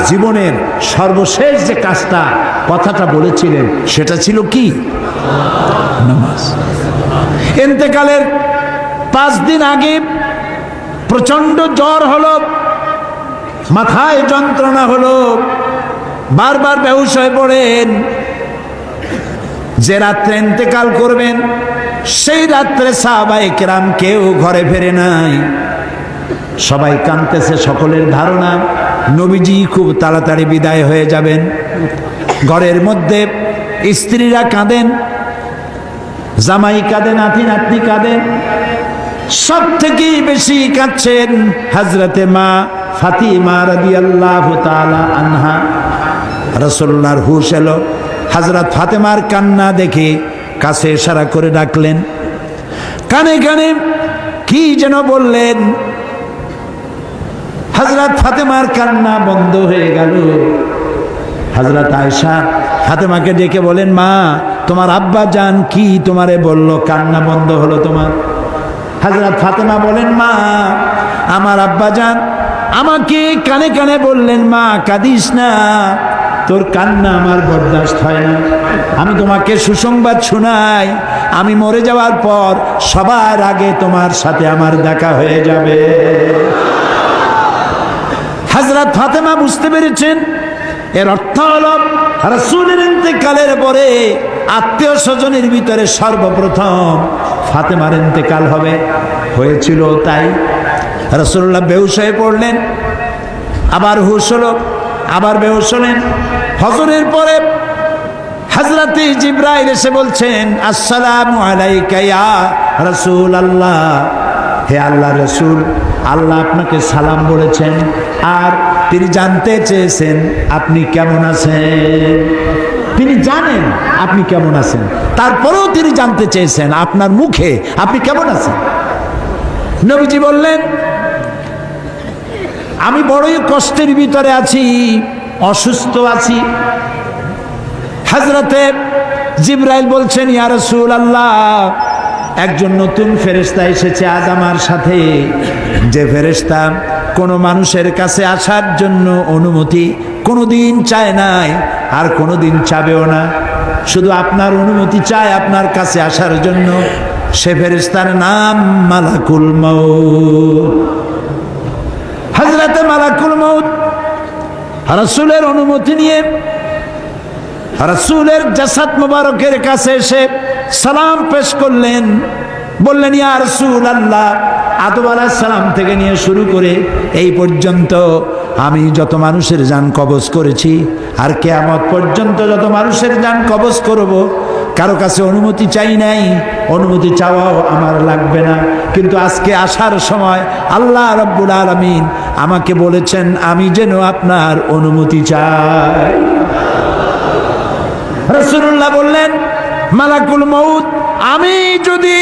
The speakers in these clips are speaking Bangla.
জীবনের সর্বশেষ যে কাজটা কথাটা বলেছিলেন সেটা ছিল কি? নামাজ। ইন্তেকালের 5 দিন আগে প্রচন্ড জ্বর হলো, মাথায় যন্ত্রণা হলো, বারবার বেহুশ হয়ে পড়েন। যে রাত্রে ইন্তেকাল করবেন সেই রাত্রে সাহাবায়ে কেরাম কেউ ঘরে ফেরে নাই, সবাই কাঁদতেছে। সকলের ধারণা নবীজি খুব তাড়াতাড়ি বিদায় হয়ে যাবেন। ঘরের মধ্যে স্ত্রীরা কাঁদেন, জামাই কাঁদেন, নাতি নাতনি কাঁদেন। সব থেকে বেশি কাঁদছেন হযরতে মা ফাতিমা রাদিয়াল্লাহু তাআলা আনহা। রাসূলুল্লাহর হুশ এলো, হযরত ফাতেমার কান্না দেখে কাছে ইশারা করে ডাকলেন, কানে কানে কি যেন বললেন। হযরত ফাতেমার কান্না বন্ধ হয়ে গেল। হযরত আয়েশা ফাতেমাকে ডেকে বলেন, মা তোমার আব্বা জান কি তোমারে বলল, কান্না বন্ধ হলো তোমার? হযরত ফাতেমা বলেন, মা আমার আব্বা জান আমাকে কানে কানে বললেন, মা কাঁদিস না, তোর কান্না আমার বরদাস্ত হয় না। আমি তোমাকে সুসংবাদ শোনাই, আমি মরে যাওয়ার পর সবার আগে তোমার সাথে আমার দেখা হয়ে যাবে। হযরত ফাতেমা বুঝতে পেরেছেন এর অর্থ হলো রাসূলের ইন্তেকালের পরে আত্মীয় স্বজনের ভিতরে সর্বপ্রথম ফাতেমার ইন্তেকাল হবে। হয়েছিল তাই। রাসূলুল্লাহ বেহুশ হয়ে পড়লেন, আবার হুশ হলো, আবার বেহুশ হলেন। ফজরের পরে হযরতে জিবরাইল এসে বলছেন, আসসালামু আলাইকা ইয়া রাসূলুল্লাহ, হে আল্লাহর রাসূল, আল্লাহ আপনাকে সালাম বলেছেন আর তিনি জানতে চেয়েছেন আপনি কেমন আছেন। তিনি জানেন আপনি কেমন আছেন, তারপরেও তিনি জানতে চেয়েছেন আপনার মুখে আপনি কেমন আছেন। নবীজি বললেন, আমি বড়ই কষ্টের ভিতরে আছি, অসুস্থ আছি। হযরতে জিবরাইল বলছেন, ইয়া রাসূলুল্লাহ, একজন নতুন ফেরেশতা এসেছে আজ আমার সাথে, যে ফেরেশতা কোনো মানুষের কাছে আসার জন্য অনুমতি কোনোদিন চায় নাই আর কোনোদিন চাবেও না, শুধু আপনার অনুমতি চায় আপনার কাছে আসার জন্য। সে ফেরেশতার নাম মালাকুল মউত। হযরতে মালাকুল মউত রাসূলের অনুমতি নিয়ে রাসূলের জাসাদ মুবারকের কাছে এসে সালাম পেশ করলেন। বললেন, ইয়া রাসূলুল্লাহ, আদম আলাইহিস সালাম থেকে নিয়ে শুরু করে এই পর্যন্ত আমি যত মানুষের জান কবজ করেছি আর কিয়ামত পর্যন্ত যত মানুষের জান কবজ করব, কারো কাছে অনুমতি চাই নাই, অনুমতি চাওয়াও আমার লাগবে না। কিন্তু আজকে আসার সময় আল্লাহ রাব্বুল আলামিন আমাকে বলেছেন আমি যেন আপনার অনুমতি চাই। রাসূলুল্লাহ বললেন, মালাকুল মউত, আমি যদি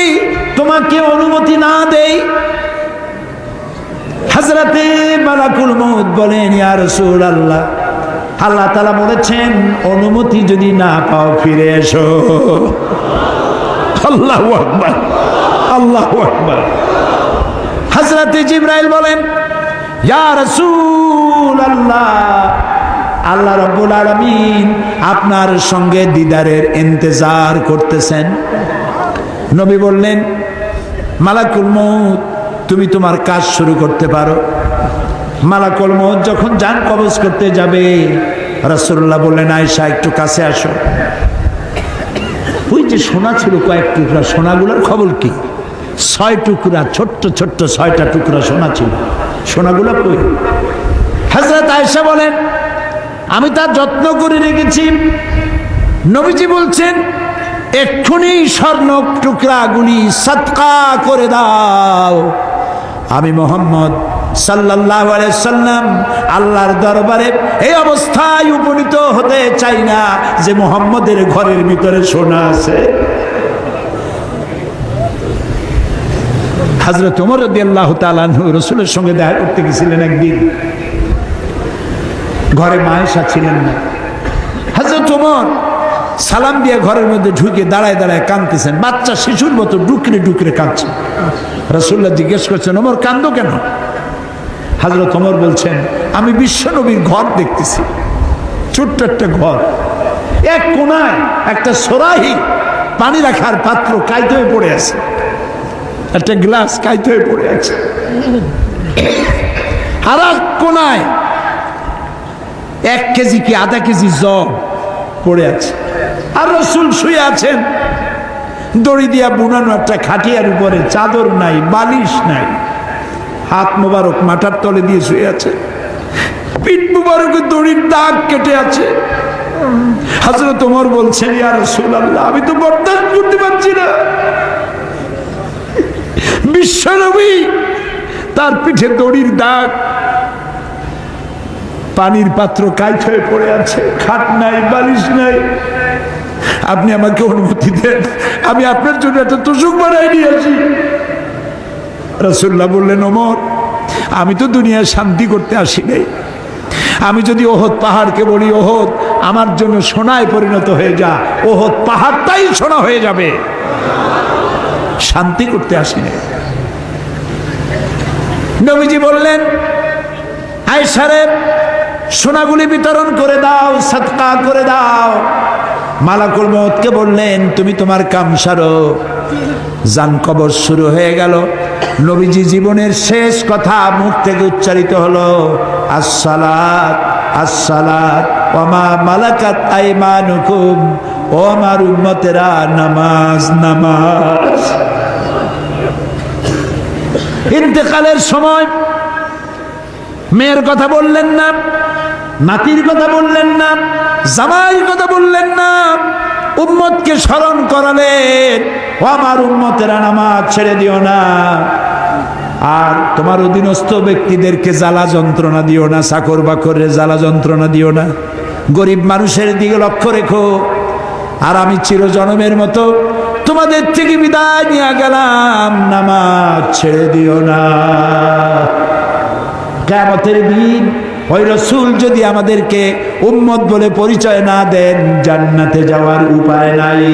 তোমাকে অনুমতি না দেই? হযরতে মালাকুল মউত বলেন, ইয়া রাসূলুল্লাহ, আল্লাহ তাআলা বলেছেন অনুমতি যদি না পাও ফিরে এসো। আল্লাহু আকবার, আল্লাহু আকবার। হযরতে জিবরাইল বলেন, ইয়া রাসূলুল্লাহ, আল্লাহ রাব্বুল আলামিন আপনার সঙ্গে দিদারের ইন্তজার করতেছেন। নবী বললেন, মালাকুল মউত, তুমি তোমার কাজ শুরু করতে পারো। মালাকুল মউত যখন জান কবজ করতে যাবে, রাসূলুল্লাহ বললেন, আয়েশা একটু কাছে আসো। ওই যে সোনা ছিল কয়েক টুকরা, সোনাগুলোর খবর কি? 6 টুকরা, ছোট্ট ছোট্ট 6টা টুকরা সোনা ছিল, সোনাগুলো কই? হযরত আয়েশা বলেন, আমি তার যত্ন করে রেখেছি। নবীজি বলছেন, এক্ষুনি স্বর্ণ টুকরাগুলি সদকা করে দাও। আমি মুহাম্মদ সাল্লাল্লাহু আলাইহি সাল্লাম আল্লাহর দরবারে এই অবস্থায় উপনীত হতে চাই না যে মুহাম্মদের ঘরের ভিতরে সোনা আছে। হযরত ওমর রাদিয়াল্লাহু তাআলা আনহু রাসূলের সঙ্গে দেখা করতে গেছিলেন একদিন। ঘরে মা আয়েশা ছিলেন না। হযরত ওমর সালাম দিয়ে ঘরের মধ্যে ঢুকে দাঁড়ায় দাঁড়ায় কাঁদতেছেন, বাচ্চা শিশুর মতো ডুকরে ডুকরে কাঁদছে। রাসূলুল্লাহ জিজ্ঞেস করছেন, ওমর কান্দো কেন? হযরত ওমর বলছেন, আমি বিশ্বনবীর ঘর দেখতেছি, ছোট্ট একটা ঘর, এক কোনায় একটা সরাহি পানি রাখার পাত্র কাইতে হয়ে পড়ে আছে, একটা গ্লাস কাইতে হয়ে পড়ে আছে, আর এক কোনায় 1 কেজি কি আধা কেজি জব পড়ে আছে, আর রাসূল শুয়ে আছেন দড়ি দিয়া বুনানো একটা খাটিয়ার উপরে, চাদর নাই, বালিশ নাই, হাত মোবারক মাথার তলে দিয়ে শুয়ে আছে, পিঠ মোবারকে দড়ির দাগ কেটে আছে। হযরত ওমর বলছেন, ইয়া রাসূলুল্লাহ, আমি তো বরদাস্ত করতে পারছি না, বিশ্বনবী তার পিঠে দড়ির দাগ, পানির পাত্র কাইত হয়ে পড়ে আছে, খাট নাই, বালিশ নাই, আপনি আমাকে অনুমতি দেন, আমি আপনার জন্য একটা তোষক বানাই নিয়ে আসি। রাসূলুল্লাহ বললেন, ওমর, আমি তো দুনিয়ায় শান্তি করতে আসি নাই, আমি যদি ওহদ পাহাড়কে বলি, ওহদ আমার জন্য সোনায় পরিণত হয়ে যা, ওহদ পাহাড়টাই সোনা হয়ে যাবে, শান্তি করতে আসি নাই। নবীজি বললেন, আয়েশা রে, সোনাগুলি বিতরণ করে দাও, সাদকা করে দাও। মালাকুল মউতকে বললেন, তুমি তোমার কাম সারো। জান কবর শুরু হয়ে গেল। নবীজি জীবনের শেষ কথা মুখ থেকে উচ্চারিত হলো, আসসালাত আসসালাত ওয়া মা মালাকাত আইমানুকুম, ও আমার উম্মতেরা, নামাজ নামাজ। ইন্তেকালের সময় মেয়ের কথা বললেন না, নাতির কথা বললেন না, জামাইয়ের কথা বললেন না, উম্মতকে স্মরণ করালেন, ও আমার উম্মতেরা, নামাজ ছেড়ে দিও না, আর তোমার অধীনস্থ ব্যক্তিদেরকে জ্বালা যন্ত্রণা দিও না, চাকর বাকরের জ্বালা যন্ত্রণা দিও না, গরিব মানুষের দিকে লক্ষ্য রেখো, আর আমি চিরজনমের মতো তোমাদের থেকে বিদায় নিয়ে গেলাম, নামাজ ছেড়ে দিও না। কিয়ামতের দিন ওই রাসূল যদি আমাদেরকে উম্মত বলে পরিচয় না দেন, জান্নাতে যাওয়ার উপায় নাই।